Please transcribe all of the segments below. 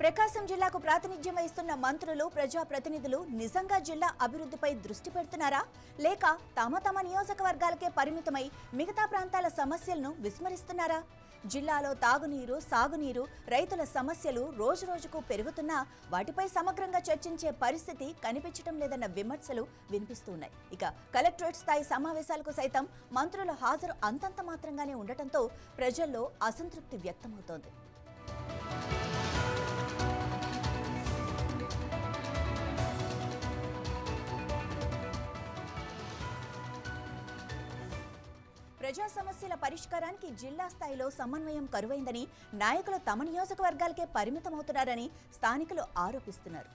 ప్రకాశం జిల్లాకు ప్రాతినిధ్యం వహిస్తున్న మంత్రులు ప్రజాప్రతినిధులు నిజంగా జిల్లా అభివృద్ధిపై దృష్టి పెడుతున్నారా లేక తమ నియోజకవర్గాలకే పరిమితమై మిగతా ప్రాంతాల సమస్యలను విస్మరిస్తున్నారా? జిల్లాలో తాగునీరు, సాగునీరు, రైతుల సమస్యలు రోజురోజుకు పెరుగుతున్నా వాటిపై సమగ్రంగా చర్చించే పరిస్థితి కనిపించడం లేదన్న విమర్శలు వినిపిస్తున్నాయి. ఇక కలెక్టరేట్ స్థాయి సమావేశాలకు సైతం మంత్రుల హాజరు అంతంత మాత్రంగానే ఉండటంతో ప్రజల్లో అసంతృప్తి వ్యక్తమవుతోంది. ప్రజా సమస్యల పరిష్కారానికి జిల్లా స్థాయిలో సమన్వయం కరువైందని, నాయకులు తమ నియోజకవర్గాలకే పరిమితమవుతున్నారని స్థానికులు ఆరోపిస్తున్నారు.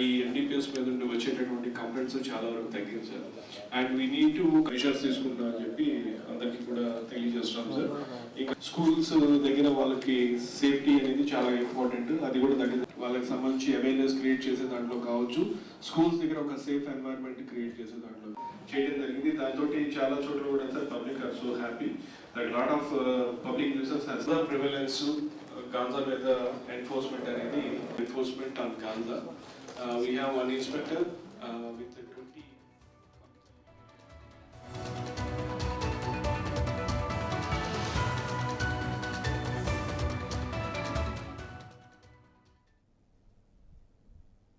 ఈ ఎన్డీపీఎస్ మీద నుండి వచ్చేటటువంటి కంప్లైంట్స్ చాలా వరకు తగ్గింది sir. And we need to measures తీసుకుందాం అని చెప్పి అందరికీ కూడా తెలియజేస్తున్నాం సార్. ఇంకా స్కూల్స్ దగ్గర వాళ్ళకి సేఫ్టీ అనేది చాలా ఇంపార్టెంట్, అది కూడా తగ్గింది. వాళ్ళకి సంబంధించి అవేర్నెస్ క్రియేట్ చేసే దాంట్లో కావచ్చు, స్కూల్స్ దగ్గర ఒక సేఫ్ ఎన్వైరన్మెంట్ క్రియేట్ చేసే దాంట్లో చేయడం జరిగింది. దాంతో చాలా చోట్ల కూడా sir public are so happy that lot of public nuisance has the prevalence ganja మీద enforcement అనేది enforcement on Gaza. We have one inspector with